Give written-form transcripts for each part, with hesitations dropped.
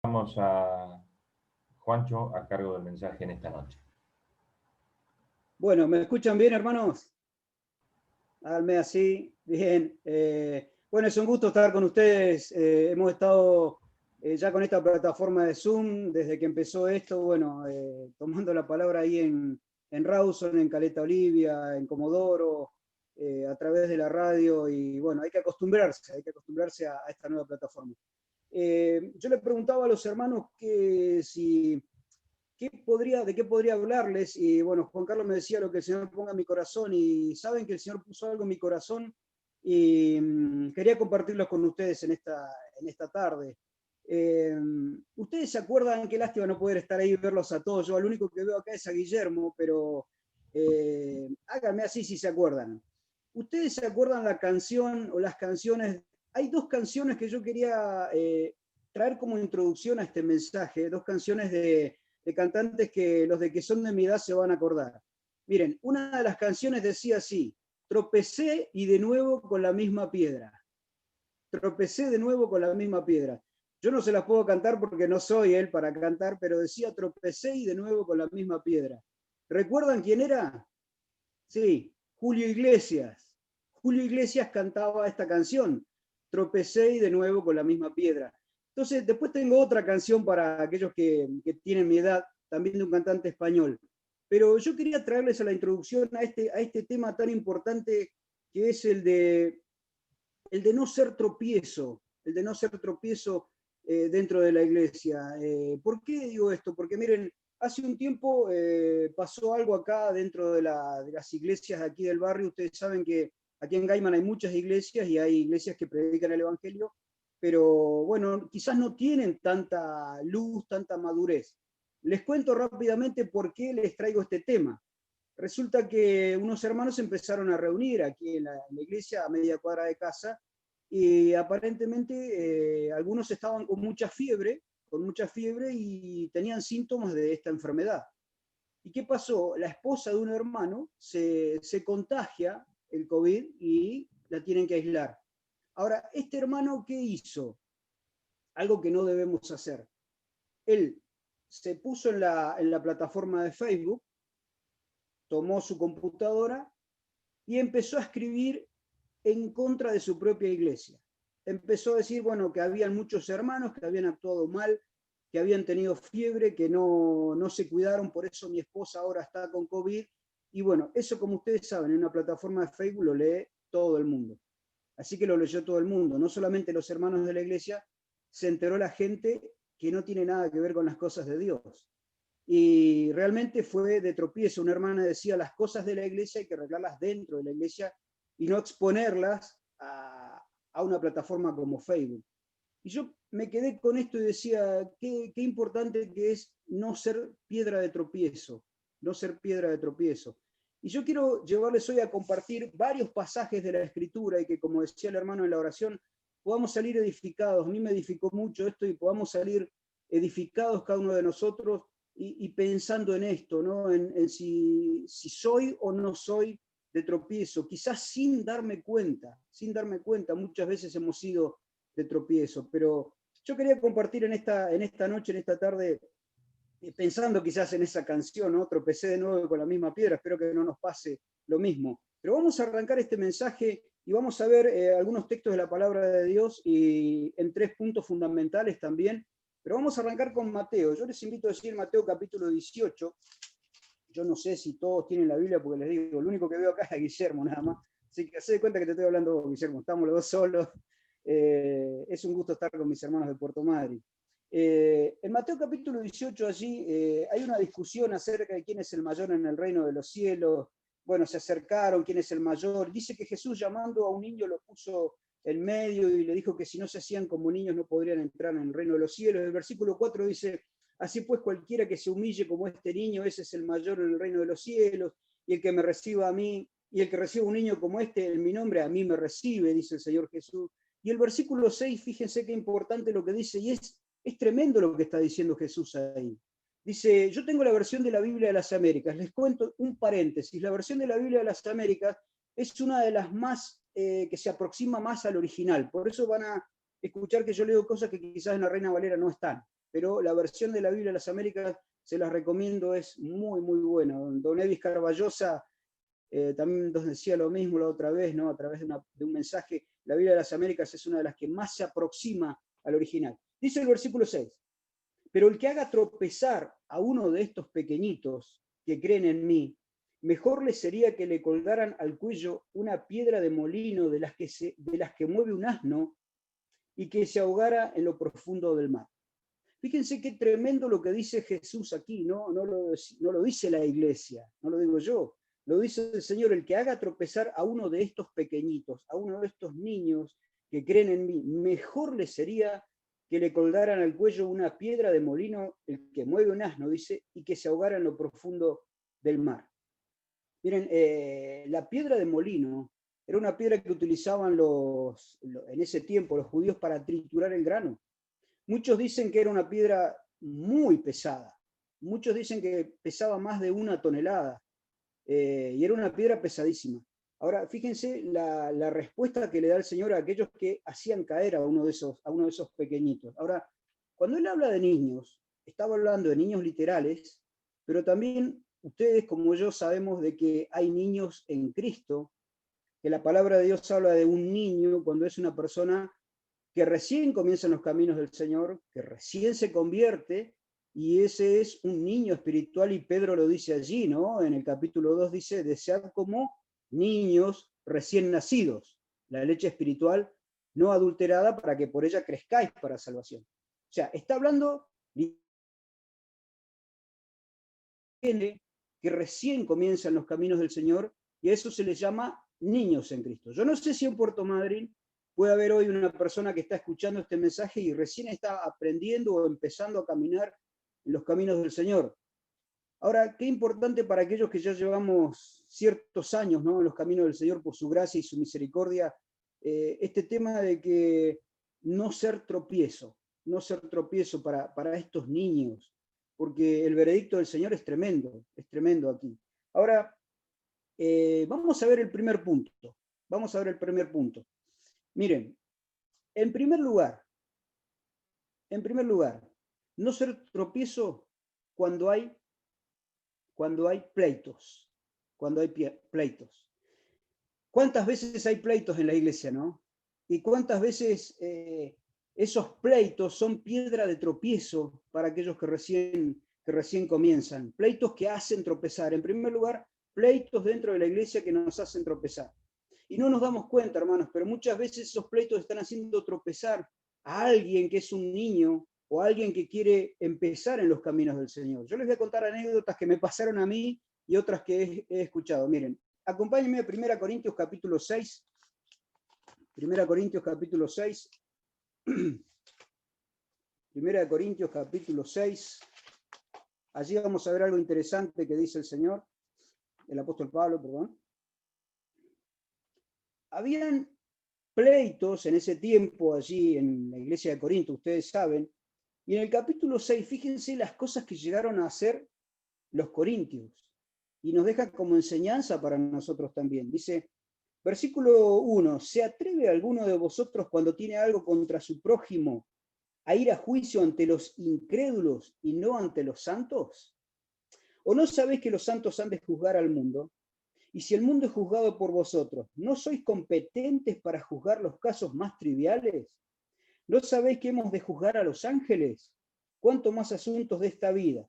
Vamos a Juancho a cargo del mensaje en esta noche. Bueno, ¿me escuchan bien, hermanos? Háganme así, bien. Bueno, es un gusto estar con ustedes. Hemos estado ya con esta plataforma de Zoom desde que empezó esto, bueno, tomando la palabra ahí en Rawson, en Caleta Olivia, en Comodoro, a través de la radio, y bueno, hay que acostumbrarse a esta nueva plataforma. Yo le preguntaba a los hermanos que si de qué podría hablarles. Y bueno, Juan Carlos me decía lo que el Señor ponga en mi corazón, y saben que el Señor puso algo en mi corazón y quería compartirlo con ustedes en esta tarde. Ustedes se acuerdan, qué lástima no poder estar ahí y verlos a todos. Yo al único que veo acá es a Guillermo, pero háganme así si se acuerdan. ¿Ustedes se acuerdan la canción o las canciones? Hay dos canciones que yo quería traer como introducción a este mensaje, dos canciones de cantantes que los de que son de mi edad se van a acordar. Miren, una de las canciones decía así: tropecé y de nuevo con la misma piedra. Tropecé de nuevo con la misma piedra. Yo no se las puedo cantar porque no soy él para cantar, pero decía tropecé y de nuevo con la misma piedra. ¿Recuerdan quién era? Sí, Julio Iglesias. Julio Iglesias cantaba esta canción, tropecé y de nuevo con la misma piedra. Entonces, después tengo otra canción para aquellos que tienen mi edad, también de un cantante español. Pero yo quería traerles a la introducción a este tema tan importante que es el de no ser tropiezo, el de no ser tropiezo dentro de la iglesia. ¿Por qué digo esto? Porque miren, hace un tiempo pasó algo acá dentro de las iglesias de aquí del barrio. Ustedes saben que aquí en Gaiman hay muchas iglesias y hay iglesias que predican el Evangelio, pero bueno, quizás no tienen tanta luz, tanta madurez. Les cuento rápidamente por qué les traigo este tema. Resulta que unos hermanos se empezaron a reunir aquí en la iglesia a media cuadra de casa, y aparentemente algunos estaban con mucha fiebre y tenían síntomas de esta enfermedad. ¿Y qué pasó? La esposa de un hermano se contagia el COVID y la tienen que aislar. Ahora, este hermano, ¿qué hizo? Algo que no debemos hacer. Él se puso en la plataforma de Facebook, tomó su computadora y empezó a escribir en contra de su propia iglesia. Empezó a decir, bueno, que habían muchos hermanos que habían actuado mal, que habían tenido fiebre, que no se cuidaron, por eso mi esposa ahora está con COVID. Y bueno, eso, como ustedes saben, en una plataforma de Facebook lo lee todo el mundo. Así que lo leyó todo el mundo, no solamente los hermanos de la iglesia, se enteró la gente que no tiene nada que ver con las cosas de Dios. Y realmente fue de tropiezo. Una hermana decía, las cosas de la iglesia hay que arreglarlas dentro de la iglesia y no exponerlas a una plataforma como Facebook. Y yo me quedé con esto y decía, qué importante que es no ser piedra de tropiezo, no ser piedra de tropiezo. Y yo quiero llevarles hoy a compartir varios pasajes de la Escritura y que, como decía el hermano en la oración, podamos salir edificados. A mí me edificó mucho esto y podamos salir edificados cada uno de nosotros y pensando en esto, ¿no? En si soy o no soy de tropiezo, quizás sin darme cuenta, muchas veces hemos sido de tropiezo, pero yo quería compartir en esta noche, en esta tarde, pensando quizás en esa canción, ¿no? Tropecé de nuevo con la misma piedra, espero que no nos pase lo mismo. Pero vamos a arrancar este mensaje y vamos a ver algunos textos de la palabra de Dios y en tres puntos fundamentales también. Pero vamos a arrancar con Mateo. Yo les invito a decir Mateo capítulo 18. Yo no sé si todos tienen la Biblia, porque les digo, lo único que veo acá es a Guillermo nada más. Así que se de cuenta que te estoy hablando vos, Guillermo, estamos los dos solos. Es un gusto estar con mis hermanos de Puerto Madryn. En Mateo capítulo 18 allí hay una discusión acerca de quién es el mayor en el reino de los cielos. Bueno, se acercaron, quién es el mayor. Dice que Jesús, llamando a un niño, lo puso en medio y le dijo que si no se hacían como niños no podrían entrar en el reino de los cielos. El versículo 4 dice, así pues cualquiera que se humille como este niño, ese es el mayor en el reino de los cielos, y el que me reciba a mí, y el que reciba un niño como este en mi nombre, a mí me recibe, dice el Señor Jesús. Y el versículo 6, fíjense qué importante lo que dice, y es tremendo lo que está diciendo Jesús ahí. Dice, yo tengo la versión de la Biblia de las Américas. Les cuento un paréntesis. La versión de la Biblia de las Américas es una de las más, que se aproxima más al original. Por eso van a escuchar que yo leo cosas que quizás en la Reina Valera no están. pero la versión de la Biblia de las Américas se las recomiendo, es muy, muy buena. Don Evis Carballosa también nos decía lo mismo la otra vez, ¿no? A través de un mensaje, la Biblia de las Américas es una de las que más se aproxima al original. Dice el versículo 6, pero el que haga tropezar a uno de estos pequeñitos que creen en mí, mejor le sería que le colgaran al cuello una piedra de molino de las que mueve un asno y que se ahogara en lo profundo del mar. Fíjense qué tremendo lo que dice Jesús aquí, ¿no? No lo dice la iglesia, no lo digo yo, lo dice el Señor, el que haga tropezar a uno de estos pequeñitos, a uno de estos niños que creen en mí, mejor le sería que le colgaran al cuello una piedra de molino, el que mueve un asno, dice, y que se ahogara en lo profundo del mar. Miren, la piedra de molino era una piedra que utilizaban en ese tiempo los judíos para triturar el grano. Muchos dicen que era una piedra muy pesada. Muchos dicen que pesaba más de 1 tonelada. Y era una piedra pesadísima. Ahora, fíjense la respuesta que le da el Señor a aquellos que hacían caer a uno de esos pequeñitos. Ahora, cuando Él habla de niños, estaba hablando de niños literales, pero también ustedes, como yo, sabemos de que hay niños en Cristo, que la palabra de Dios habla de un niño cuando es una persona que recién comienza en los caminos del Señor, que recién se convierte, y ese es un niño espiritual, y Pedro lo dice allí, ¿no? En el capítulo 2 dice, desead como niños recién nacidos, la leche espiritual no adulterada para que por ella crezcáis para salvación. O sea, está hablando que recién comienzan los caminos del Señor, y a eso se les llama niños en Cristo. Yo no sé si en Puerto Madryn puede haber hoy una persona que está escuchando este mensaje y recién está aprendiendo o empezando a caminar en los caminos del Señor. Ahora, qué importante para aquellos que ya llevamos ciertos años, ¿no?, en los caminos del Señor por su gracia y su misericordia, este tema de que no ser tropiezo para estos niños, porque el veredicto del Señor es tremendo aquí. Ahora, vamos a ver el primer punto. Miren, en primer lugar, no ser tropiezo cuando hay pleitos. ¿Cuántas veces hay pleitos en la iglesia, no? Y cuántas veces esos pleitos son piedra de tropiezo para aquellos que recién comienzan. Pleitos que hacen tropezar. En primer lugar, pleitos dentro de la iglesia que nos hacen tropezar. Y no nos damos cuenta, hermanos, pero muchas veces esos pleitos están haciendo tropezar a alguien que es un niño o a alguien que quiere empezar en los caminos del Señor. Yo les voy a contar anécdotas que me pasaron a mí y otras que he escuchado. Miren, acompáñenme a 1 Corintios capítulo 6. 1 Corintios capítulo 6. 1 Corintios capítulo 6. Allí vamos a ver algo interesante que dice el apóstol Pablo, perdón. Habían pleitos en ese tiempo allí en la iglesia de Corinto, ustedes saben, y en el capítulo 6, fíjense las cosas que llegaron a hacer los corintios, y nos deja como enseñanza para nosotros también. Dice, versículo 1, ¿se atreve alguno de vosotros cuando tiene algo contra su prójimo a ir a juicio ante los incrédulos y no ante los santos? ¿O no sabéis que los santos han de juzgar al mundo? Y si el mundo es juzgado por vosotros, ¿no sois competentes para juzgar los casos más triviales? ¿No sabéis que hemos de juzgar a los ángeles? ¿Cuánto más asuntos de esta vida?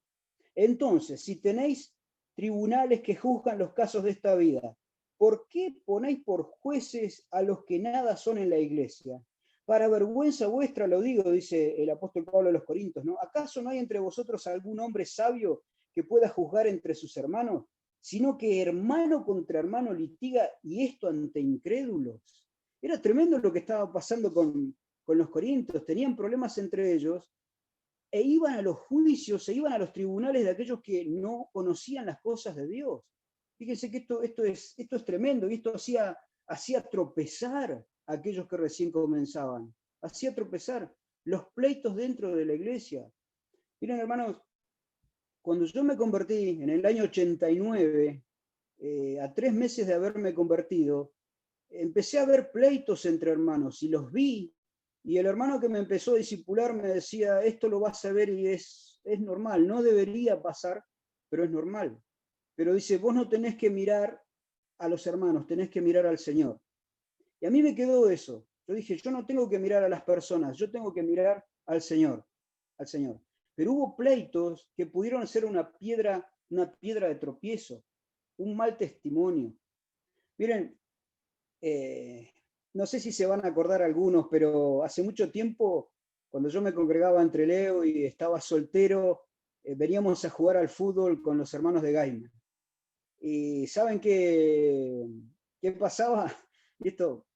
Entonces, si tenéis tribunales que juzgan los casos de esta vida, ¿por qué ponéis por jueces a los que nada son en la iglesia? Para vergüenza vuestra lo digo, dice el apóstol Pablo a los Corintios, ¿no? ¿Acaso no hay entre vosotros algún hombre sabio que pueda juzgar entre sus hermanos? Sino que hermano contra hermano litiga, y esto ante incrédulos. Era tremendo lo que estaba pasando con los corintios. Tenían problemas entre ellos e iban a los juicios, se iban a los tribunales de aquellos que no conocían las cosas de Dios. Fíjense que esto es tremendo, y esto hacía tropezar a aquellos que recién comenzaban. Hacía tropezar los pleitos dentro de la iglesia. Miren, hermanos, cuando yo me convertí en el año 89, a 3 meses de haberme convertido, empecé a ver pleitos entre hermanos y los vi Y el hermano que me empezó a discipular me decía, esto lo vas a ver y es normal, no debería pasar, pero es normal. Pero dice, vos no tenés que mirar a los hermanos, tenés que mirar al Señor. Y a mí me quedó eso. Yo dije, yo no tengo que mirar a las personas, yo tengo que mirar al Señor, al Señor. Pero hubo pleitos que pudieron ser una piedra de tropiezo, un mal testimonio. Miren, no sé si se van a acordar algunos, pero hace mucho tiempo, cuando yo me congregaba en Trelew y estaba soltero, veníamos a jugar al fútbol con los hermanos de Gaiman. Y ¿saben qué pasaba? Y esto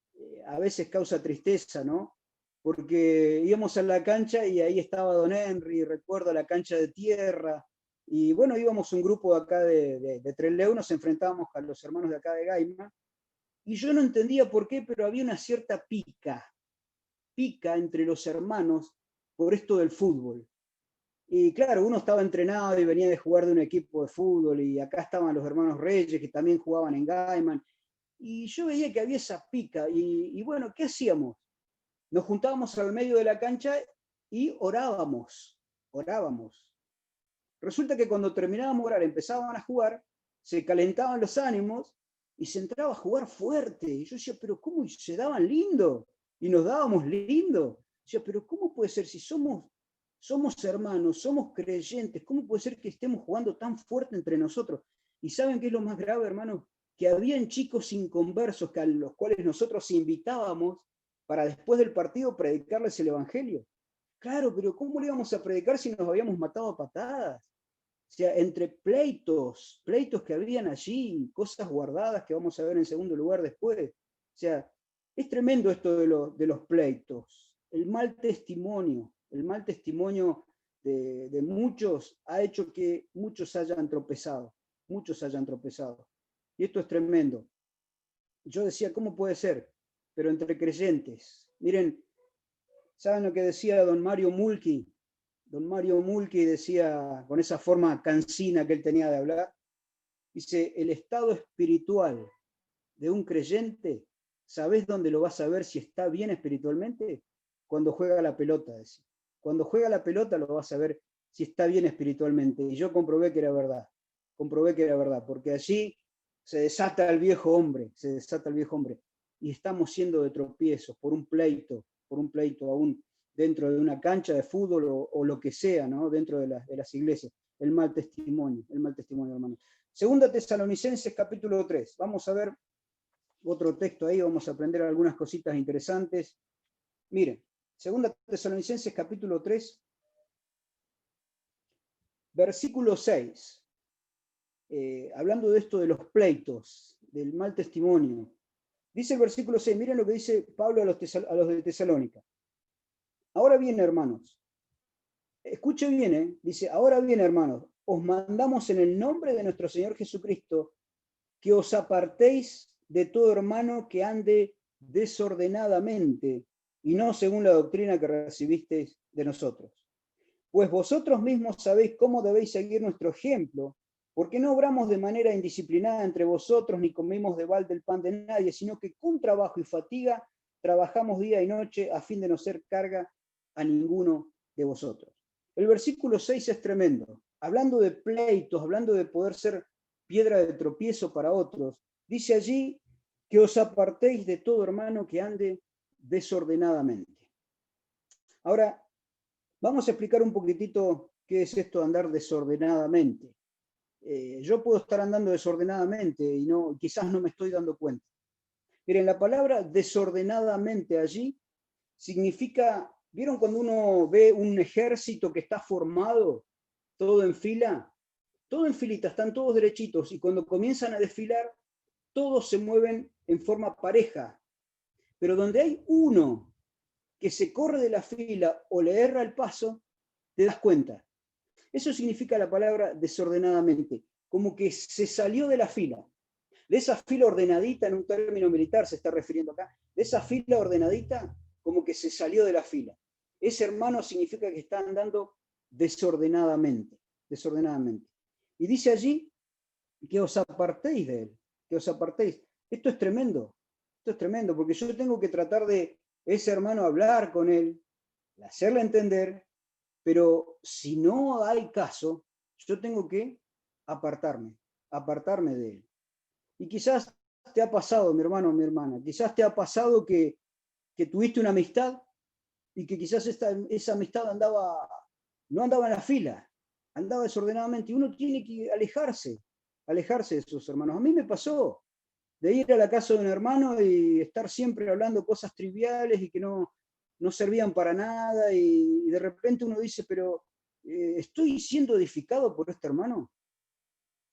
a veces causa tristeza, ¿no? Porque íbamos a la cancha y ahí estaba Don Henry, recuerdo la cancha de tierra, y bueno, íbamos un grupo acá de Trelew, nos enfrentábamos a los hermanos de acá de Gaiman, y yo no entendía por qué, pero había una cierta pica entre los hermanos por esto del fútbol. Y claro, uno estaba entrenado y venía de jugar de un equipo de fútbol, y acá estaban los hermanos Reyes, que también jugaban en Gaiman, y yo veía que había esa pica, y bueno, ¿qué hacíamos? Nos juntábamos al medio de la cancha y orábamos. Resulta que cuando terminábamos de orar, empezaban a jugar, se calentaban los ánimos, y se entraba a jugar fuerte. Y yo decía, pero ¿cómo se daban lindo? Y nos dábamos lindo. Decía, pero ¿cómo puede ser si somos hermanos, somos creyentes? ¿Cómo puede ser que estemos jugando tan fuerte entre nosotros? ¿Y saben qué es lo más grave, hermanos? Que habían chicos inconversos a los cuales nosotros invitábamos para después del partido predicarles el evangelio. Claro, pero ¿cómo le íbamos a predicar si nos habíamos matado a patadas? O sea, entre pleitos que habían allí, cosas guardadas que vamos a ver en segundo lugar después. O sea, es tremendo esto de los pleitos. El mal testimonio de muchos ha hecho que muchos hayan tropezado. Y esto es tremendo. Yo decía, ¿cómo puede ser? Pero entre creyentes. Miren, ¿saben lo que decía don Mario Mulkey? Don Mario Mulkey decía, con esa forma cansina que él tenía de hablar, dice, el estado espiritual de un creyente, ¿sabés dónde lo vas a ver si está bien espiritualmente? Cuando juega la pelota, decía. Cuando juega la pelota lo vas a ver si está bien espiritualmente. Y yo comprobé que era verdad, porque allí se desata el viejo hombre, y estamos siendo de tropiezos por un pleito aún dentro de una cancha de fútbol o lo que sea, ¿no? Dentro de las iglesias. El mal testimonio, hermano. Segunda Tesalonicenses capítulo 3. Vamos a ver otro texto ahí, vamos a aprender algunas cositas interesantes. Miren, Segunda Tesalonicenses capítulo 3, versículo 6. Hablando de esto de los pleitos, del mal testimonio. Dice el versículo 6, miren lo que dice Pablo a los de Tesalónica. Ahora bien, hermanos, escuche bien, dice, ahora bien, hermanos, os mandamos en el nombre de nuestro Señor Jesucristo que os apartéis de todo hermano que ande desordenadamente y no según la doctrina que recibisteis de nosotros. Pues vosotros mismos sabéis cómo debéis seguir nuestro ejemplo, porque no obramos de manera indisciplinada entre vosotros, ni comemos de balde el pan de nadie, sino que con trabajo y fatiga trabajamos día y noche a fin de no ser carga a ninguno de vosotros. El versículo 6 es tremendo. Hablando de pleitos, hablando de poder ser piedra de tropiezo para otros, dice allí que os apartéis de todo hermano que ande desordenadamente. Ahora, vamos a explicar un poquitito qué es esto de andar desordenadamente. Yo puedo estar andando desordenadamente y quizás no me estoy dando cuenta. Miren, la palabra desordenadamente allí significa, ¿vieron cuando uno ve un ejército que está formado, todo en fila? Todo en filita, están todos derechitos, y cuando comienzan a desfilar, todos se mueven en forma pareja. Pero donde hay uno que se corre de la fila o le erra el paso, te das cuenta. Eso significa la palabra desordenadamente, como que se salió de la fila. De esa fila ordenadita, en un término militar se está refiriendo acá, de esa fila ordenadita, como que se salió de la fila. Ese hermano significa que está andando desordenadamente. Y dice allí que os apartéis de él, que os apartéis. Esto es tremendo, porque yo tengo que tratar de ese hermano hablar con él, hacerle entender, pero si no hay caso, yo tengo que apartarme de él. Y quizás te ha pasado, mi hermano o mi hermana, quizás te ha pasado que tuviste una amistad y que quizás esa amistad no andaba en la fila, andaba desordenadamente, y uno tiene que alejarse de sus hermanos. A mí me pasó de ir a la casa de un hermano y estar siempre hablando cosas triviales y que no servían para nada, y de repente uno dice, pero ¿estoy siendo edificado por este hermano?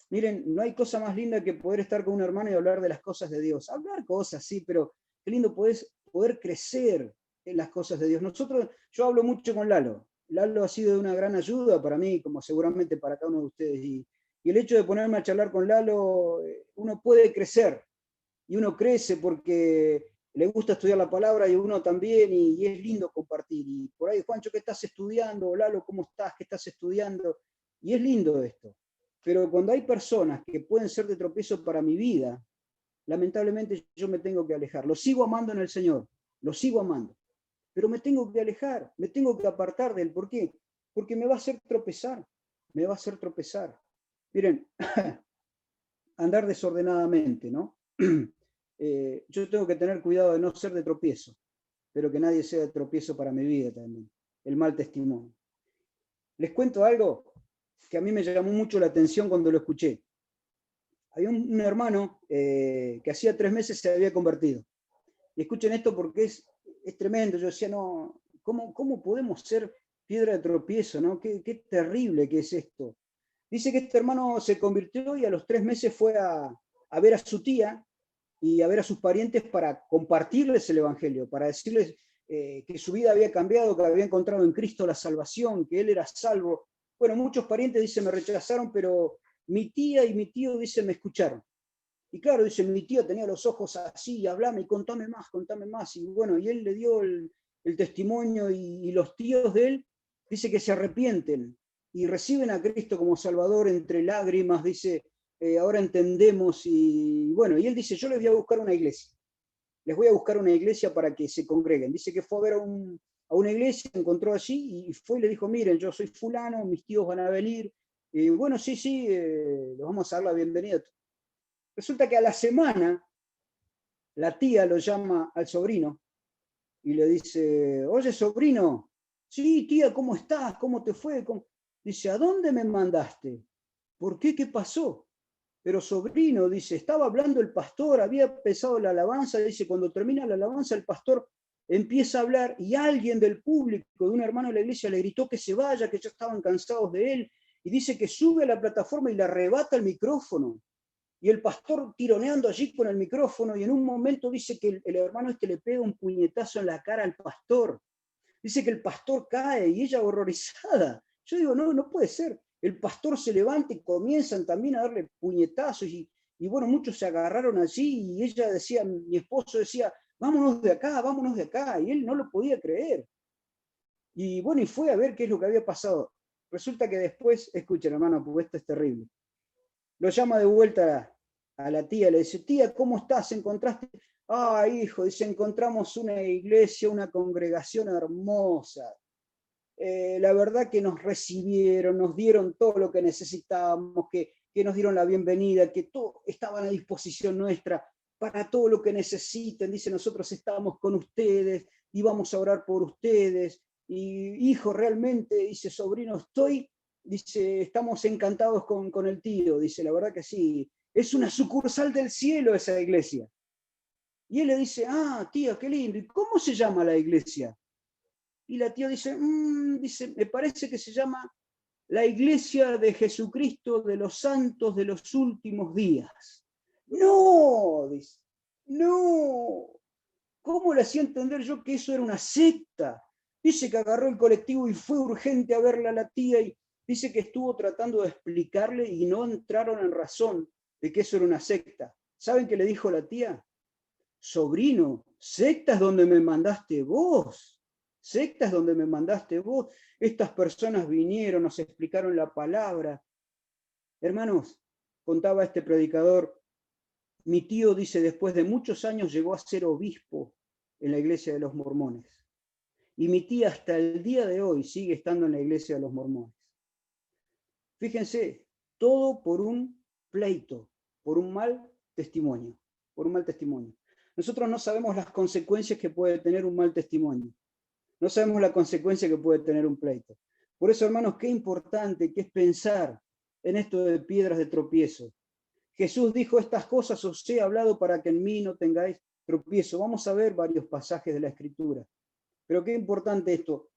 Miren, no hay cosa más linda que poder estar con un hermano y hablar de las cosas de Dios. Hablar cosas, sí, pero qué lindo poder crecer en las cosas de Dios. Yo hablo mucho con Lalo. Lalo ha sido de una gran ayuda para mí, como seguramente para cada uno de ustedes. Y el hecho de ponerme a charlar con Lalo, uno puede crecer. Y uno crece porque le gusta estudiar la palabra y uno también, y es lindo compartir. Y por ahí, Juancho, ¿qué estás estudiando? Lalo, ¿cómo estás? ¿Qué estás estudiando? Y es lindo esto. Pero cuando hay personas que pueden ser de tropiezo para mi vida, lamentablemente yo me tengo que alejar. Lo sigo amando en el Señor, lo sigo amando, pero me tengo que alejar, me tengo que apartar de él. ¿Por qué? Porque me va a hacer tropezar, me va a hacer tropezar. Miren, andar desordenadamente, ¿no? Yo tengo que tener cuidado de no ser de tropiezo, pero que nadie sea de tropiezo para mi vida también. El mal testimonio. Les cuento algo que a mí me llamó mucho la atención cuando lo escuché. Había un hermano que hacía 3 meses se había convertido. Y escuchen esto porque es tremendo. Yo decía, no, ¿cómo podemos ser piedra de tropiezo? ¿No? Qué terrible que es esto. Dice que este hermano se convirtió y a los 3 meses fue a ver a su tía y a ver a sus parientes para compartirles el Evangelio, para decirles que su vida había cambiado, que había encontrado en Cristo la salvación, que él era salvo. Bueno, muchos parientes, dice, me rechazaron, pero mi tía y mi tío, dice, me escucharon. Y claro, dice, mi tío tenía los ojos así, y hablame, contame más, contame más. Y bueno, y él le dio el testimonio, y los tíos de él, dice que se arrepienten y reciben a Cristo como Salvador entre lágrimas, dice, ahora entendemos. Y bueno, y él dice, yo les voy a buscar una iglesia. Les voy a buscar una iglesia para que se congreguen. Dice que fue a ver a una iglesia, encontró allí y fue y le dijo, miren, yo soy fulano, mis tíos van a venir. Y bueno, sí, les vamos a dar la bienvenida. Resulta que a la semana la tía lo llama al sobrino y le dice, oye, sobrino, sí, tía, ¿cómo estás? ¿Cómo te fue? Dice, ¿a dónde me mandaste? ¿Por qué? ¿Qué pasó? Pero sobrino, dice, estaba hablando el pastor, había empezado la alabanza, dice, cuando termina la alabanza el pastor empieza a hablar y alguien del público, de un hermano de la iglesia, le gritó que se vaya, que ya estaban cansados de él, y dice que sube a la plataforma y le arrebata el micrófono. Y el pastor tironeando allí con el micrófono, y en un momento dice que el hermano este le pega un puñetazo en la cara al pastor. Dice que el pastor cae y ella horrorizada. Yo digo, no puede ser. El pastor se levanta y comienzan también a darle puñetazos, y bueno, muchos se agarraron allí, y ella decía, mi esposo decía, vámonos de acá, y él no lo podía creer. Y bueno, y fue a ver qué es lo que había pasado. Resulta que después, escuchen hermano, porque esto es terrible, lo llama de vuelta a la tía, le dice, tía, ¿cómo estás? ¿Encontraste? Ah, hijo, dice, encontramos una iglesia, una congregación hermosa. La verdad que nos recibieron, nos dieron todo lo que necesitábamos, que nos dieron la bienvenida, que todo estaban a disposición nuestra para todo lo que necesiten. Dice, nosotros estamos con ustedes y vamos a orar por ustedes. Y hijo, realmente, dice, sobrino, dice, estamos encantados con el tío. Dice, la verdad que sí, es una sucursal del cielo esa iglesia. Y él le dice, ah, tía, qué lindo. ¿Y cómo se llama la iglesia? Y la tía dice, dice, me parece que se llama la Iglesia de Jesucristo de los Santos de los Últimos Días. No, dice, no. ¿Cómo le hacía entender yo que eso era una secta? Dice que agarró el colectivo y fue urgente a verla a la tía, y dice que estuvo tratando de explicarle y no entraron en razón de que eso era una secta. ¿Saben qué le dijo la tía? Sobrino, sectas donde me mandaste vos. Sectas donde me mandaste vos. Estas personas vinieron, nos explicaron la palabra. Hermanos, contaba este predicador, mi tío dice, después de muchos años llegó a ser obispo en la iglesia de los mormones. Y mi tía hasta el día de hoy sigue estando en la iglesia de los mormones. Fíjense, todo por un pleito, por un mal testimonio, por un mal testimonio. Nosotros no sabemos las consecuencias que puede tener un mal testimonio. No sabemos la consecuencia que puede tener un pleito. Por eso, hermanos, qué importante que es pensar en esto de piedras de tropiezo. Jesús dijo, estas cosas os he hablado para que en mí no tengáis tropiezo. Vamos a ver varios pasajes de la Escritura. Pero qué importante esto,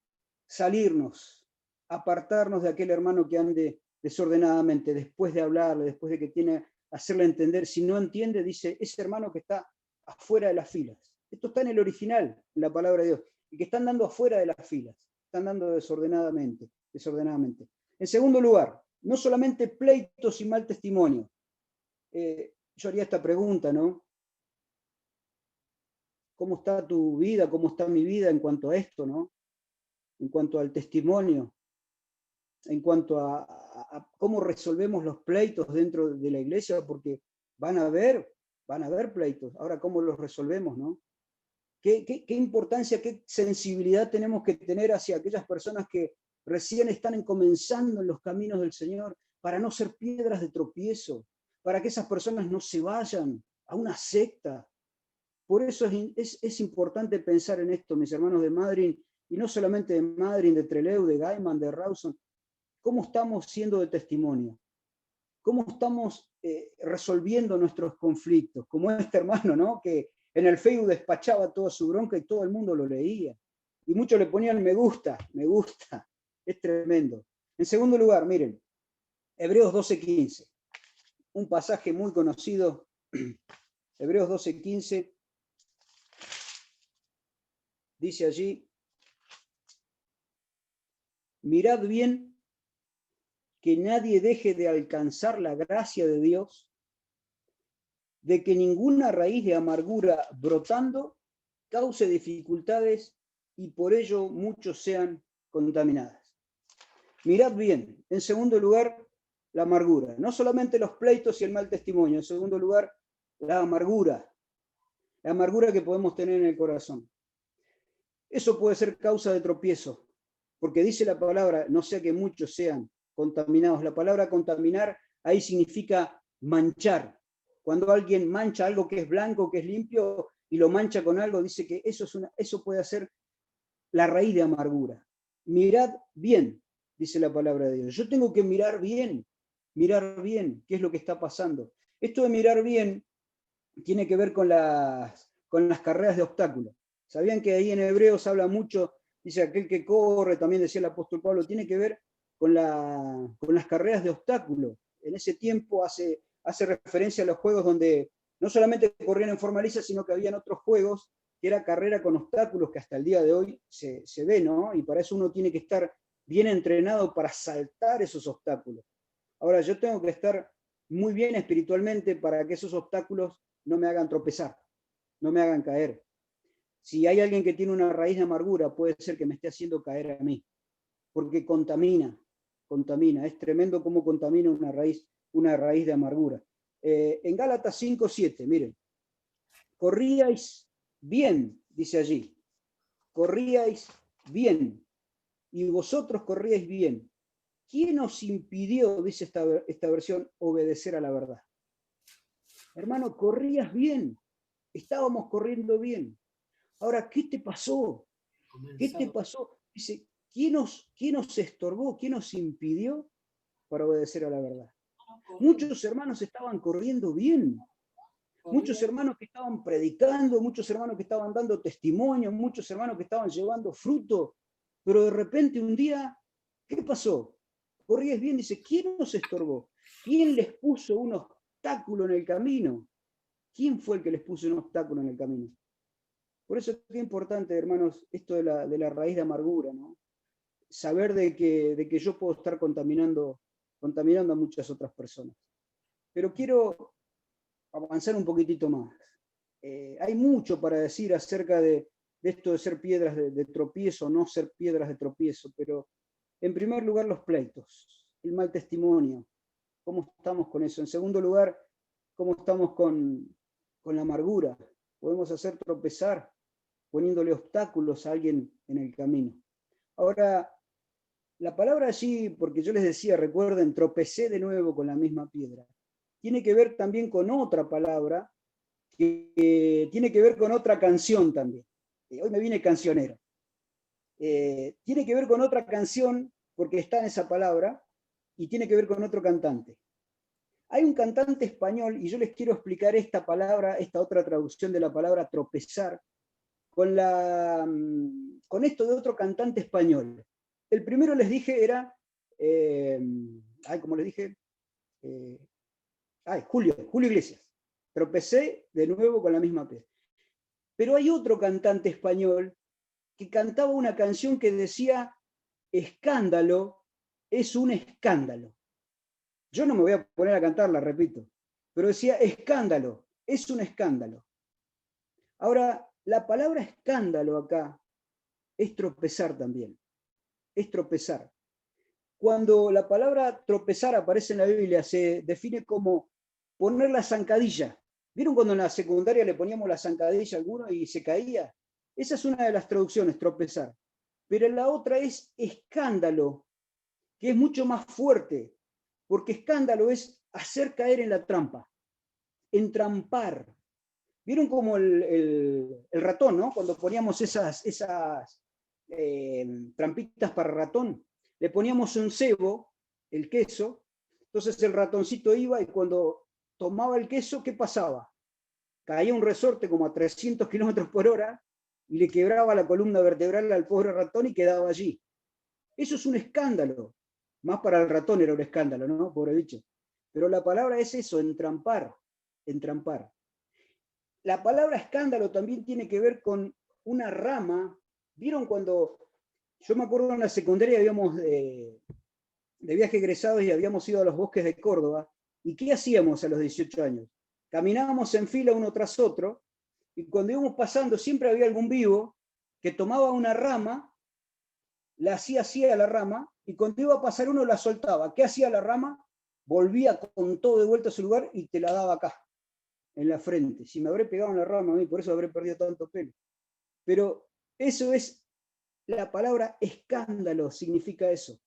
salirnos, apartarnos de aquel hermano que ande desordenadamente, después de hablarle, después de que tiene hacerle entender. Si no entiende, dice, ese hermano que está afuera de las filas. Esto está en el original, en la palabra de Dios, y que están dando afuera de las filas, están dando desordenadamente. En segundo lugar, no solamente pleitos y mal testimonio. Yo haría esta pregunta, ¿no? ¿Cómo está tu vida? ¿Cómo está mi vida en cuanto a esto, ¿no? En cuanto al testimonio, en cuanto a cómo resolvemos los pleitos dentro de la iglesia, porque van a haber pleitos. Ahora, ¿cómo los resolvemos, no? ¿Qué importancia, qué sensibilidad tenemos que tener hacia aquellas personas que recién están comenzando en los caminos del Señor, para no ser piedras de tropiezo, para que esas personas no se vayan a una secta? Por eso es importante pensar en esto, mis hermanos de Madrid, y no solamente de Madrid, de Trelew, de Gaiman, de Rawson. ¿Cómo estamos siendo de testimonio? ¿Cómo estamos resolviendo nuestros conflictos? Como este hermano, ¿no? Que en el Facebook despachaba toda su bronca y todo el mundo lo leía. Y muchos le ponían me gusta, me gusta. Es tremendo. En segundo lugar, miren, Hebreos 12:15. Un pasaje muy conocido. Hebreos 12:15. Dice allí, mirad bien que nadie deje de alcanzar la gracia de Dios, de que ninguna raíz de amargura brotando cause dificultades y por ello muchos sean contaminadas. Mirad bien, en segundo lugar, la amargura. No solamente los pleitos y el mal testimonio, en segundo lugar, la amargura que podemos tener en el corazón. Eso puede ser causa de tropiezo, porque dice la palabra, no sea que muchos sean contaminados. La palabra contaminar ahí significa manchar. Cuando alguien mancha algo que es blanco, que es limpio, y lo mancha con algo, dice que eso puede ser la raíz de amargura. Mirad bien, dice la palabra de Dios. Yo tengo que mirar bien qué es lo que está pasando. Esto de mirar bien tiene que ver con las carreras de obstáculos. ¿Sabían que ahí en Hebreos habla mucho, dice aquel que corre, también decía el apóstol Pablo, tiene que ver con las carreras de obstáculos? En ese tiempo hace referencia a los juegos donde no solamente corrían en forma lisa, sino que habían otros juegos que era carrera con obstáculos, que hasta el día de hoy se ve, ¿no? Y para eso uno tiene que estar bien entrenado para saltar esos obstáculos. Ahora, yo tengo que estar muy bien espiritualmente para que esos obstáculos no me hagan tropezar, no me hagan caer. Si hay alguien que tiene una raíz de amargura, puede ser que me esté haciendo caer a mí, porque contamina. Es tremendo cómo contamina una raíz de amargura. En Gálatas 5:7, miren, corríais bien, dice allí, corríais bien, y vosotros corríais bien. ¿Quién os impidió, dice esta versión, obedecer a la verdad? Hermano, corrías bien, estábamos corriendo bien. Ahora, ¿qué te pasó? ¿Qué te pasó? Dice, ¿quién os estorbó? ¿Quién os impidió para obedecer a la verdad? Muchos hermanos estaban corriendo bien. Muchos hermanos que estaban predicando, muchos hermanos que estaban dando testimonio, muchos hermanos que estaban llevando fruto. Pero de repente un día, ¿qué pasó? Corrías bien, dice, ¿quién os estorbó? ¿Quién les puso un obstáculo en el camino? ¿Quién fue el que les puso un obstáculo en el camino? Por eso es muy importante, hermanos, esto de la raíz de amargura, ¿no? Saber de que yo puedo estar contaminando a muchas otras personas. Pero quiero avanzar un poquitito más. Hay mucho para decir acerca de esto de ser piedras de tropiezo o no ser piedras de tropiezo, pero en primer lugar los pleitos, el mal testimonio, ¿cómo estamos con eso? En segundo lugar, ¿cómo estamos con la amargura? ¿Podemos hacer tropezar poniéndole obstáculos a alguien en el camino. Ahora, la palabra allí, porque yo les decía, recuerden, tropecé de nuevo con la misma piedra, tiene que ver también con otra palabra, que tiene que ver con otra canción también. Hoy me viene cancionero. Tiene que ver con otra canción, porque está en esa palabra, y tiene que ver con otro cantante. Hay un cantante español, y yo les quiero explicar esta palabra, esta otra traducción de la palabra tropezar, con esto de otro cantante español. El primero les dije era, como les dije, Julio Iglesias. Tropecé de nuevo con la misma piedra. Pero hay otro cantante español que cantaba una canción que decía, escándalo es un escándalo. Yo no me voy a poner a cantarla, repito, pero decía, escándalo es un escándalo. Ahora, la palabra escándalo acá es tropezar también, es tropezar. Cuando la palabra tropezar aparece en la Biblia, se define como poner la zancadilla. ¿Vieron cuando en la secundaria le poníamos la zancadilla a alguno y se caía? Esa es una de las traducciones, tropezar. Pero la otra es escándalo, que es mucho más fuerte, porque escándalo es hacer caer en la trampa, entrampar. ¿Vieron como el ratón, ¿no? Cuando poníamos esas trampitas para ratón, le poníamos un cebo, el queso, entonces el ratoncito iba y cuando tomaba el queso, ¿qué pasaba? Caía un resorte como a 300 kilómetros por hora y le quebraba la columna vertebral al pobre ratón y quedaba allí. Eso es un escándalo. Más para el ratón era un escándalo, ¿no? Pobre bicho. Pero la palabra es eso, entrampar, entrampar. La palabra escándalo también tiene que ver con una rama. ¿Vieron cuando, yo me acuerdo en la secundaria habíamos de viaje egresados y habíamos ido a los bosques de Córdoba, ¿y qué hacíamos a los 18 años? Caminábamos en fila uno tras otro, y cuando íbamos pasando siempre había algún vivo que tomaba una rama, la hacía así a la rama, y cuando iba a pasar uno la soltaba. ¿Qué hacía la rama? Volvía con todo de vuelta a su lugar y te la daba acá, en la frente. Si me habré pegado en la rama a mí, por eso habré perdido tanto pelo. Pero eso es, la palabra escándalo significa eso.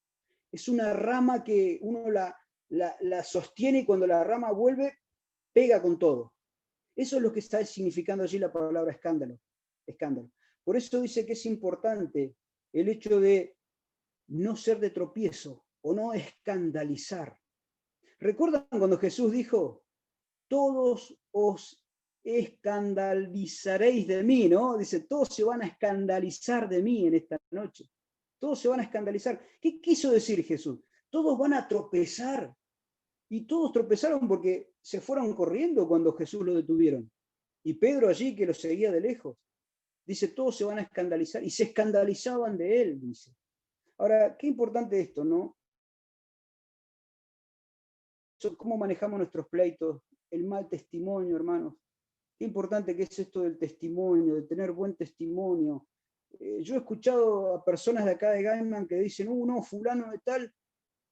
Es una rama que uno la sostiene y cuando la rama vuelve, pega con todo. Eso es lo que está significando allí la palabra escándalo. Escándalo. Por eso dice que es importante el hecho de no ser de tropiezo o no escandalizar. ¿Recuerdan cuando Jesús dijo, todos os escandalizaréis de mí, ¿no? Dice, todos se van a escandalizar de mí en esta noche. Todos se van a escandalizar. ¿Qué quiso decir Jesús? Todos van a tropezar. Y todos tropezaron porque se fueron corriendo cuando Jesús lo detuvieron. Y Pedro allí, que lo seguía de lejos, dice, todos se van a escandalizar. Y se escandalizaban de él, dice. Ahora, qué importante esto, ¿no? Cómo manejamos nuestros pleitos, el mal testimonio, hermanos. Qué importante que es esto del testimonio, de tener buen testimonio. Yo he escuchado a personas de acá de Gaiman que dicen, no, fulano de tal,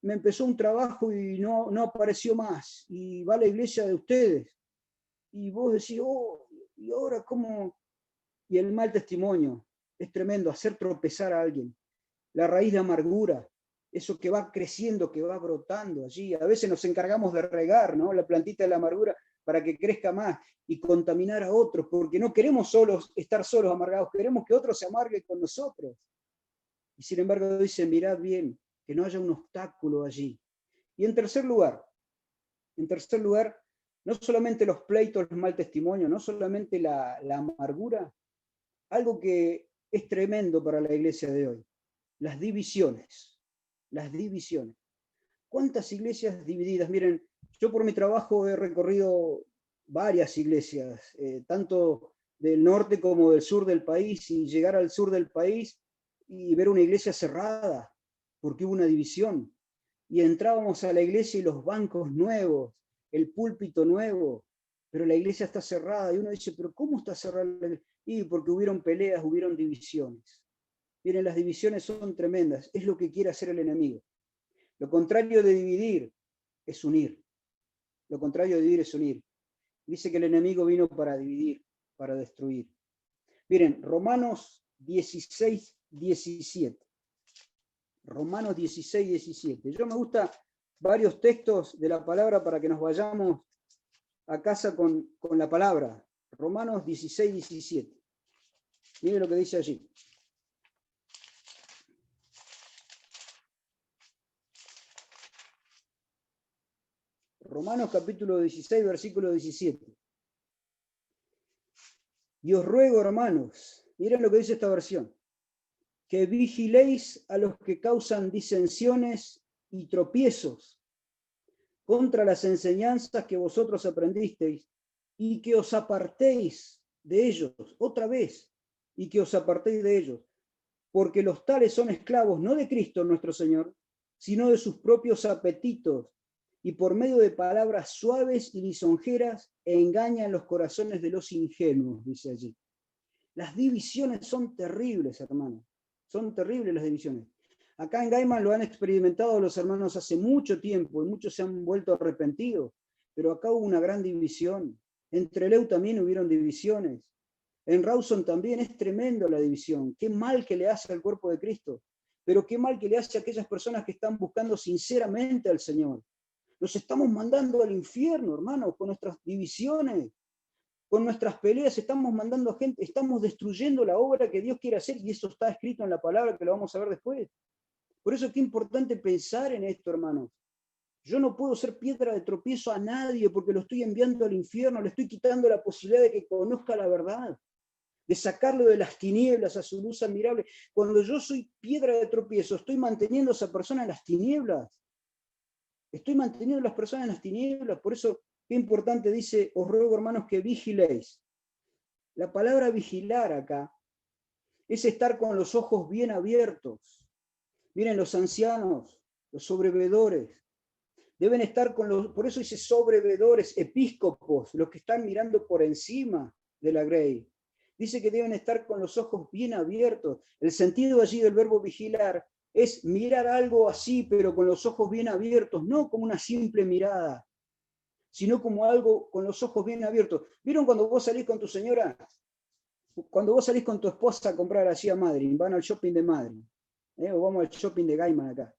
me empezó un trabajo y no apareció más, y va a la iglesia de ustedes. Y vos decís, ¿y ahora cómo? Y el mal testimonio es tremendo, hacer tropezar a alguien. La raíz de amargura, eso que va creciendo, que va brotando allí. A veces nos encargamos de regar, ¿no? La plantita de la amargura para que crezca más y contaminar a otros, porque no queremos estar solos amargados, queremos que otros se amarguen con nosotros. Y sin embargo dice, mirad bien, que no haya un obstáculo allí. Y en tercer lugar, no solamente los pleitos, el mal testimonio, no solamente la amargura, algo que es tremendo para la iglesia de hoy, las divisiones. Las divisiones. ¿Cuántas iglesias divididas? Miren, yo por mi trabajo he recorrido varias iglesias, tanto del norte como del sur del país, y llegar al sur del país y ver una iglesia cerrada, porque hubo una división. Y entrábamos a la iglesia y los bancos nuevos, el púlpito nuevo, pero la iglesia está cerrada. Y uno dice, ¿pero cómo está cerrada? Y porque hubieron peleas, hubieron divisiones. Miren, las divisiones son tremendas, es lo que quiere hacer el enemigo. Lo contrario de dividir es unir. Lo contrario de dividir es unir. Dice que el enemigo vino para dividir, para destruir. Miren, Romanos 16, 17. Romanos 16, 17. Yo me gusta varios textos de la palabra para que nos vayamos a casa con la palabra. Romanos 16, 17. Miren lo que dice allí. Romanos capítulo 16, versículo 17. Y os ruego, hermanos, miren lo que dice esta versión, que vigiléis a los que causan disensiones y tropiezos contra las enseñanzas que vosotros aprendisteis, y que os apartéis de ellos, otra vez, y que os apartéis de ellos, porque los tales son esclavos no de Cristo nuestro Señor, sino de sus propios apetitos, y por medio de palabras suaves y lisonjeras engañan los corazones de los ingenuos, dice allí. Las divisiones son terribles, hermanos. Son terribles las divisiones. Acá en Gaiman lo han experimentado los hermanos hace mucho tiempo y muchos se han vuelto arrepentidos, pero acá hubo una gran división. En Trelew también hubieron divisiones. En Rawson también es tremendo la división. Qué mal que le hace al cuerpo de Cristo, pero qué mal que le hace a aquellas personas que están buscando sinceramente al Señor. Los estamos mandando al infierno, hermanos, con nuestras divisiones, con nuestras peleas, estamos mandando a gente, estamos destruyendo la obra que Dios quiere hacer, y eso está escrito en la palabra que lo vamos a ver después. Por eso es que es importante pensar en esto, hermanos. Yo no puedo ser piedra de tropiezo a nadie porque lo estoy enviando al infierno, le estoy quitando la posibilidad de que conozca la verdad, de sacarlo de las tinieblas a su luz admirable. Cuando yo soy piedra de tropiezo, estoy manteniendo a esa persona en las tinieblas. Estoy manteniendo a las personas en las tinieblas. Por eso, qué importante dice, os ruego, hermanos, que vigiléis. La palabra vigilar acá es estar con los ojos bien abiertos. Miren, los ancianos, los sobrevedores, deben estar con los, por eso dice sobrevedores, episcopos, los que están mirando por encima de la grey. Dice que deben estar con los ojos bien abiertos. El sentido allí del verbo vigilar es mirar algo así, pero con los ojos bien abiertos, no como una simple mirada, sino como algo con los ojos bien abiertos. ¿Vieron cuando vos salís con tu señora? Cuando vos salís con tu esposa a comprar allí a Madrid, van al shopping de Madrid, o vamos al shopping de Gaiman acá,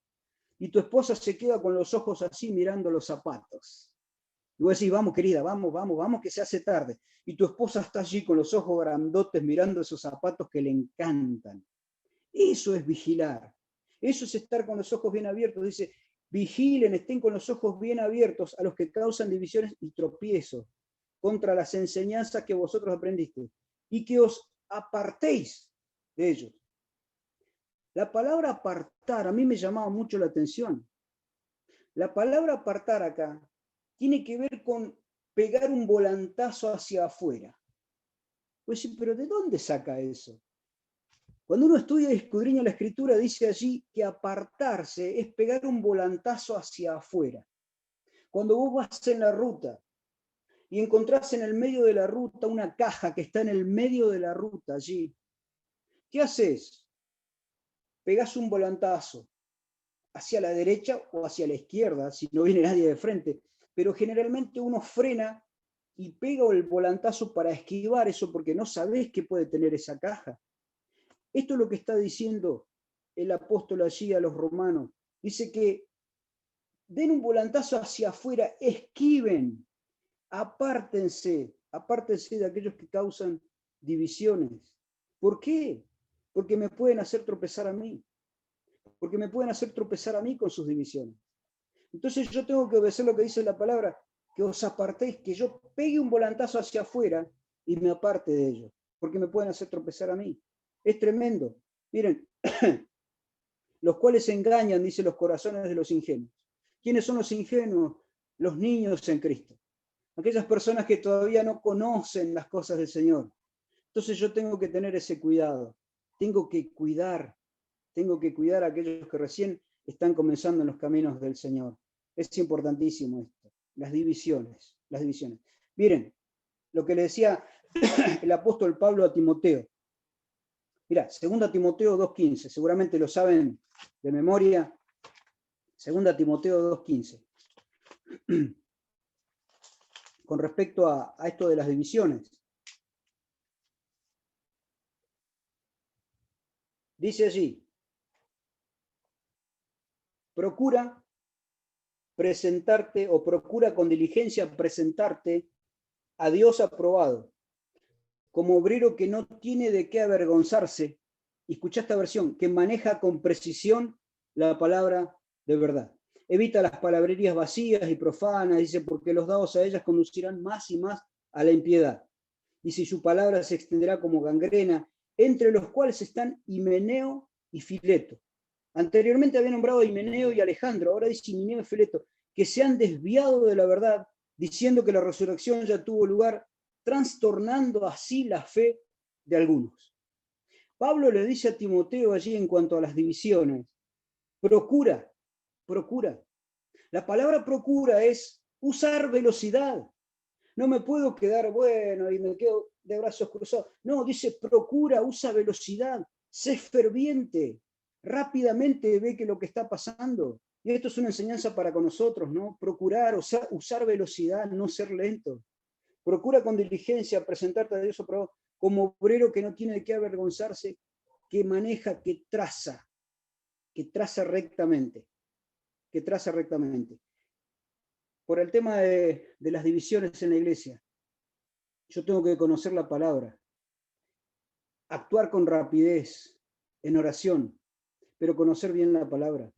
y tu esposa se queda con los ojos así mirando los zapatos. Y vos decís, vamos querida, vamos, que se hace tarde. Y tu esposa está allí con los ojos grandotes mirando esos zapatos que le encantan. Eso es vigilar. Eso es estar con los ojos bien abiertos. Dice, vigilen, estén con los ojos bien abiertos a los que causan divisiones y tropiezos contra las enseñanzas que vosotros aprendisteis, y que os apartéis de ellos. La palabra apartar a mí me llamaba mucho la atención. La palabra apartar acá tiene que ver con pegar un volantazo hacia afuera. Pues sí, pero ¿de dónde saca eso? Cuando uno estudia y escudriña la Escritura, dice allí que apartarse es pegar un volantazo hacia afuera. Cuando vos vas en la ruta y encontrás en el medio de la ruta una caja que está en el medio de la ruta allí, ¿qué haces? Pegás un volantazo hacia la derecha o hacia la izquierda, si no viene nadie de frente, pero generalmente uno frena y pega el volantazo para esquivar eso porque no sabés qué puede tener esa caja. Esto es lo que está diciendo el apóstol allí a los romanos. Dice que den un volantazo hacia afuera, esquiven, apártense de aquellos que causan divisiones. ¿Por qué? Porque me pueden hacer tropezar a mí. Porque me pueden hacer tropezar a mí con sus divisiones. Entonces yo tengo que obedecer lo que dice la palabra, que os apartéis, que yo pegue un volantazo hacia afuera y me aparte de ellos, porque me pueden hacer tropezar a mí. Es tremendo. Miren, los cuales engañan, dice, los corazones de los ingenuos. ¿Quiénes son los ingenuos? Los niños en Cristo. Aquellas personas que todavía no conocen las cosas del Señor. Entonces yo tengo que tener ese cuidado. Tengo que cuidar a aquellos que recién están comenzando en los caminos del Señor. Es importantísimo esto, las divisiones. Miren, lo que le decía el apóstol Pablo a Timoteo. Mirá, 2 Timoteo 2.15, seguramente lo saben de memoria. 2 Timoteo 2.15. Con respecto a esto de las divisiones. Dice allí, procura presentarte o procura con diligencia presentarte a Dios aprobado, como obrero que no tiene de qué avergonzarse, y escucha esta versión, que maneja con precisión la palabra de verdad. Evita las palabrerías vacías y profanas, dice, porque los dados a ellas conducirán más y más a la impiedad. Dice, su palabra se extenderá como gangrena, entre los cuales están Himeneo y Fileto. Anteriormente había nombrado a Himeneo y Alejandro, ahora dice Himeneo y Fileto, que se han desviado de la verdad, diciendo que la resurrección ya tuvo lugar, trastornando así la fe de algunos. Pablo le dice a Timoteo allí en cuanto a las divisiones, procura. La palabra procura es usar velocidad. No me puedo quedar bueno y me quedo de brazos cruzados. No, dice procura, usa velocidad, sé ferviente, rápidamente ve que lo que está pasando. Y esto es una enseñanza para con nosotros, ¿no? Procurar, usar velocidad, no ser lento. Procura con diligencia presentarte a Dios aprobado como obrero que no tiene de qué avergonzarse, que maneja, que traza rectamente, Por el tema de las divisiones en la iglesia, yo tengo que conocer la palabra, actuar con rapidez en oración, pero conocer bien la palabra.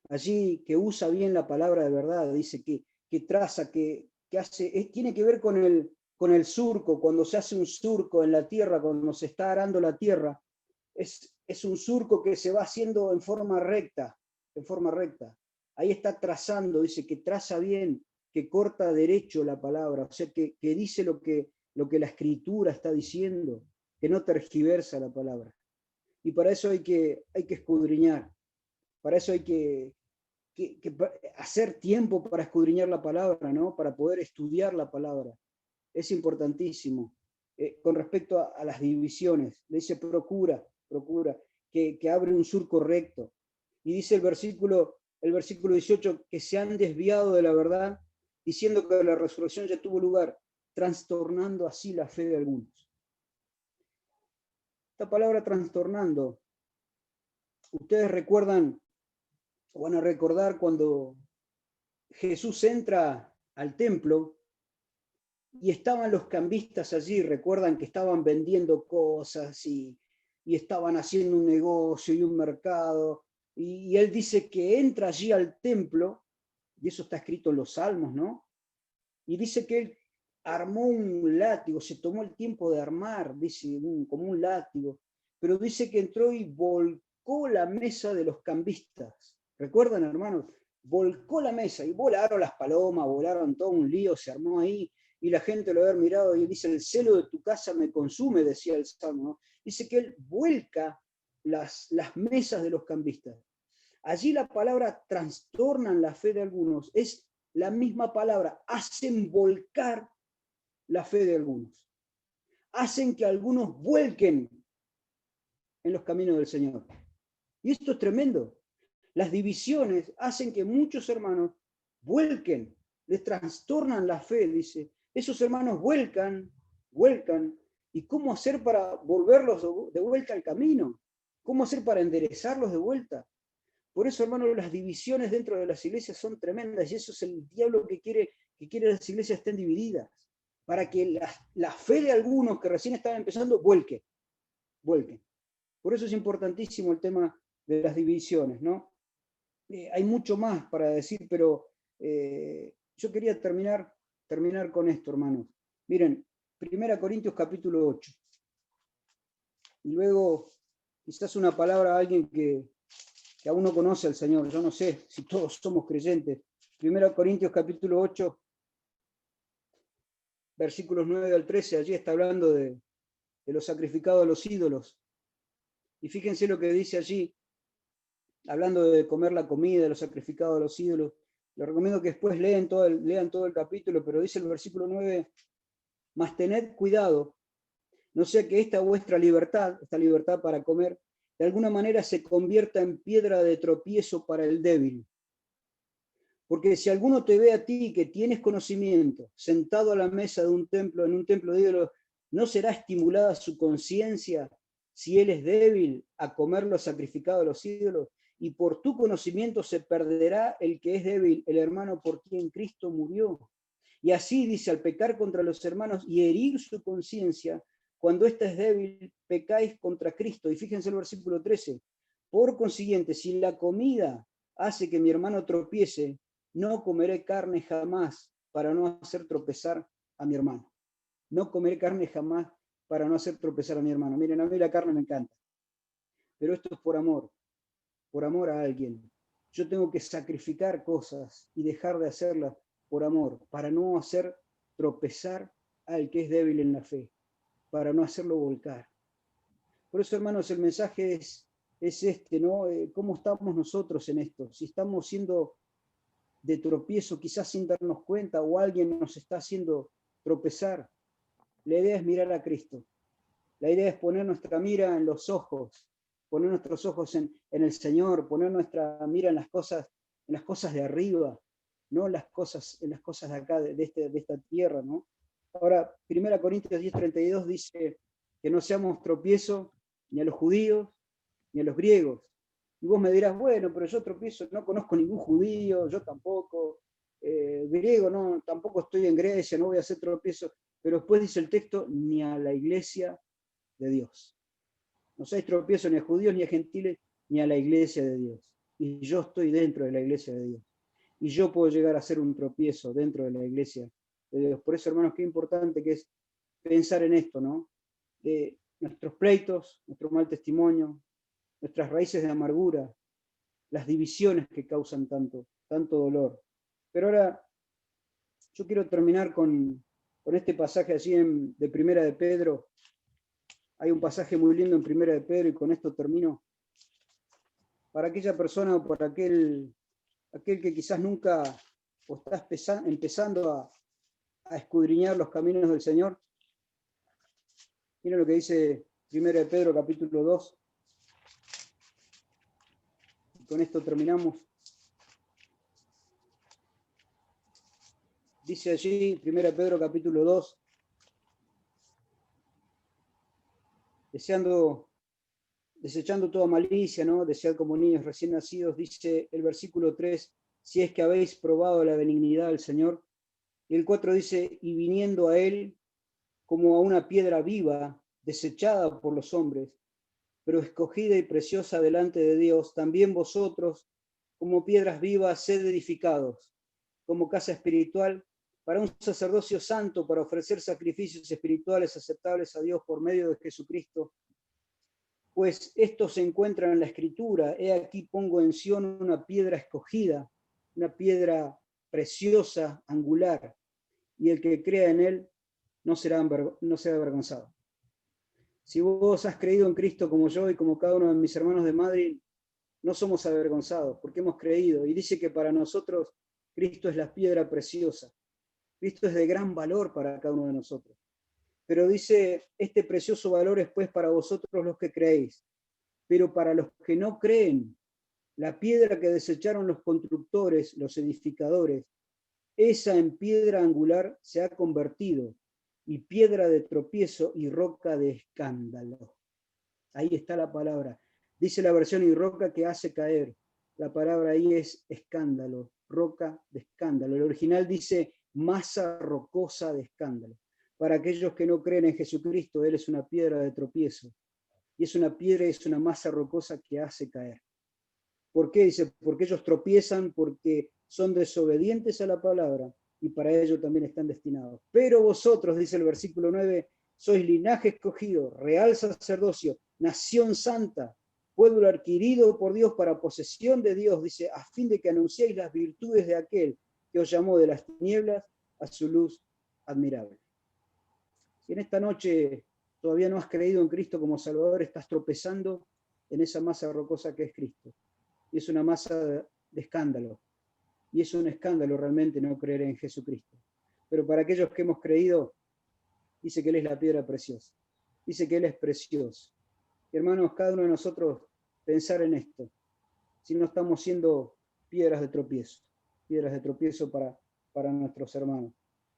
Allí que usa bien la palabra de verdad, dice que traza, que hace, tiene que ver con el surco, cuando se hace un surco en la tierra, cuando se está arando la tierra, es un surco que se va haciendo en forma recta. Ahí está trazando, dice que traza bien, que corta derecho la palabra, o sea, que dice lo que la escritura está diciendo, que no tergiversa la palabra. Y para eso hay que escudriñar, para eso hay que hacer tiempo para escudriñar la palabra, ¿no? Para poder estudiar la palabra. Es importantísimo. Con respecto a las divisiones, le dice procura, que abre un surco recto. Y dice el versículo 18, que se han desviado de la verdad, diciendo que la resurrección ya tuvo lugar, trastornando así la fe de algunos. Esta palabra trastornando, ustedes recuerdan, o van a recordar cuando Jesús entra al templo y estaban los cambistas allí, recuerdan que estaban vendiendo cosas y estaban haciendo un negocio y un mercado, y él dice que entra allí al templo, y eso está escrito en los Salmos, ¿no? Y dice que él armó un látigo, se tomó el tiempo de armar, dice, como un látigo, pero dice que entró y volcó la mesa de los cambistas. ¿Recuerdan, hermanos? Volcó la mesa y volaron las palomas, volaron todo un lío, se armó ahí, y la gente lo había mirado y dice, el celo de tu casa me consume, decía el Salmo, ¿no? Dice que él vuelca las mesas de los cambistas. Allí la palabra trastornan la fe de algunos, es la misma palabra, hacen volcar la fe de algunos. Hacen que algunos vuelquen en los caminos del Señor. Y esto es tremendo. Las divisiones hacen que muchos hermanos vuelquen, les trastornan la fe, dice. Esos hermanos vuelcan. ¿Y cómo hacer para volverlos de vuelta al camino? ¿Cómo hacer para enderezarlos de vuelta? Por eso, hermanos, las divisiones dentro de las iglesias son tremendas y eso es el diablo que quiere que las iglesias estén divididas, para que la fe de algunos que recién estaban empezando vuelquen. Por eso es importantísimo el tema de las divisiones, ¿no? Hay mucho más para decir, pero yo quería terminar con esto, hermanos. Miren, 1 Corintios capítulo 8. Y luego, quizás una palabra a alguien que aún no conoce al Señor. Yo no sé si todos somos creyentes. 1 Corintios capítulo 8, versículos 9 al 13, allí está hablando de los sacrificados a los ídolos. Y fíjense lo que dice allí, hablando de comer la comida, de los sacrificados a los ídolos. Les recomiendo que después lean todo el capítulo, pero dice el versículo 9, mas tened cuidado, no sea que esta vuestra libertad, esta libertad para comer, de alguna manera se convierta en piedra de tropiezo para el débil. Porque si alguno te ve a ti que tienes conocimiento, sentado a la mesa de un templo, en un templo de ídolos, ¿no será estimulada su conciencia si él es débil, a comer lo sacrificado a los ídolos? Y por tu conocimiento se perderá el que es débil, el hermano por quien Cristo murió. Y así dice, al pecar contra los hermanos y herir su conciencia, cuando ésta es débil, pecáis contra Cristo. Y fíjense el versículo 13. Por consiguiente, si la comida hace que mi hermano tropiece, no comeré carne jamás para no hacer tropezar a mi hermano. No comeré carne jamás para no hacer tropezar a mi hermano. Miren, a mí la carne me encanta, pero esto es por amor a alguien. Yo tengo que sacrificar cosas y dejar de hacerlas por amor, para no hacer tropezar al que es débil en la fe, para no hacerlo volcar. Por eso, hermanos, el mensaje es este, ¿no? ¿Cómo estamos nosotros en esto? Si estamos siendo de tropiezo, quizás sin darnos cuenta, o alguien nos está haciendo tropezar, la idea es mirar a Cristo. La idea es poner nuestra mira en los ojos, poner nuestros ojos en el Señor, poner nuestra mira en las cosas de arriba, no en las cosas de acá, de esta tierra, ¿no? Ahora, 1 Corintios 10:32 dice que no seamos tropiezo ni a los judíos ni a los griegos. Y vos me dirás, bueno, pero yo tropiezo, no conozco ningún judío, yo tampoco, griego, no, tampoco estoy en Grecia, no voy a hacer tropiezo. Pero después dice el texto, ni a la iglesia de Dios. No seáis tropiezo ni a judíos, ni a gentiles, ni a la iglesia de Dios. Y yo estoy dentro de la iglesia de Dios. Y yo puedo llegar a ser un tropiezo dentro de la iglesia de Dios. Por eso, hermanos, qué importante que es pensar en esto, ¿no? De nuestros pleitos, nuestro mal testimonio, nuestras raíces de amargura, las divisiones que causan tanto dolor. Pero ahora yo quiero terminar con este pasaje allí de Primera de Pedro. Hay un pasaje muy lindo en Primera de Pedro y con esto termino. Para aquella persona o para aquel que quizás nunca o está empezando a escudriñar los caminos del Señor. Miren lo que dice Primera de Pedro capítulo 2. Con esto terminamos. Dice allí, 1 Pedro capítulo 2, desechando toda malicia, ¿no? Desead como niños recién nacidos, dice el versículo 3, si es que habéis probado la benignidad del Señor. Y el 4 dice, y viniendo a Él como a una piedra viva, desechada por los hombres, pero escogida y preciosa delante de Dios, también vosotros, como piedras vivas, sed edificados, como casa espiritual, para un sacerdocio santo, para ofrecer sacrificios espirituales aceptables a Dios por medio de Jesucristo. Pues esto se encuentra en la Escritura, he aquí pongo en Sión una piedra escogida, una piedra preciosa, angular, y el que crea en él no será avergonzado. Si vos has creído en Cristo como yo y como cada uno de mis hermanos de Madrid, no somos avergonzados porque hemos creído. Y dice que para nosotros Cristo es la piedra preciosa. Cristo es de gran valor para cada uno de nosotros. Pero dice, este precioso valor es pues para vosotros los que creéis. Pero para los que no creen, la piedra que desecharon los constructores, los edificadores, esa en piedra angular se ha convertido, y piedra de tropiezo y roca de escándalo. Ahí está la palabra. Dice la versión y roca que hace caer. La palabra ahí es escándalo, roca de escándalo. El original dice masa rocosa de escándalo. Para aquellos que no creen en Jesucristo, Él es una piedra de tropiezo. Y es una piedra y es una masa rocosa que hace caer. ¿Por qué? Dice, porque ellos tropiezan, porque son desobedientes a la palabra, y para ello también están destinados. Pero vosotros, dice el versículo 9, sois linaje escogido, real sacerdocio, nación santa, pueblo adquirido por Dios para posesión de Dios, dice, a fin de que anunciéis las virtudes de aquel que os llamó de las tinieblas a su luz admirable. Si en esta noche todavía no has creído en Cristo como Salvador, estás tropezando en esa masa rocosa que es Cristo. Y es una masa de escándalo. Y es un escándalo realmente no creer en Jesucristo. Pero para aquellos que hemos creído, dice que Él es la piedra preciosa. Dice que Él es precioso. Y hermanos, cada uno de nosotros pensar en esto. Si no estamos siendo piedras de tropiezo para nuestros hermanos.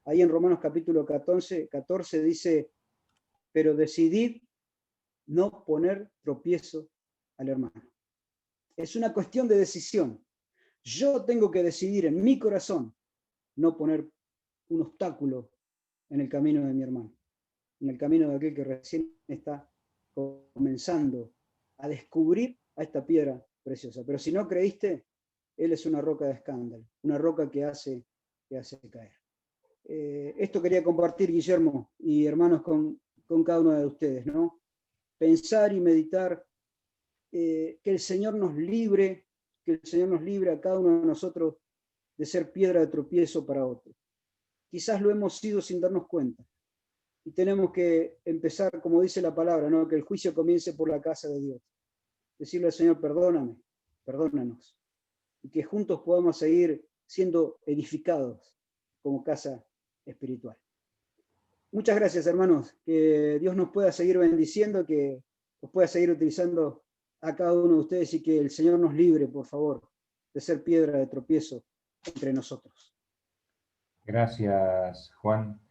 Ahí en Romanos capítulo 14 dice, pero decidid no poner tropiezo al hermano. Es una cuestión de decisión. Yo tengo que decidir en mi corazón no poner un obstáculo en el camino de mi hermano, en el camino de aquel que recién está comenzando a descubrir a esta piedra preciosa. Pero si no creíste, él es una roca de escándalo, una roca que hace caer. Esto quería compartir, Guillermo y hermanos, con cada uno de ustedes, ¿no? Pensar y meditar que el Señor nos libre, que el Señor nos libre a cada uno de nosotros de ser piedra de tropiezo para otros. Quizás lo hemos sido sin darnos cuenta. Y tenemos que empezar, como dice la palabra, ¿no? Que el juicio comience por la casa de Dios. Decirle al Señor, perdóname, perdónanos. Y que juntos podamos seguir siendo edificados como casa espiritual. Muchas gracias, hermanos. Que Dios nos pueda seguir bendiciendo, que nos pueda seguir utilizando a cada uno de ustedes y que el Señor nos libre, por favor, de ser piedra de tropiezo entre nosotros. Gracias, Juan.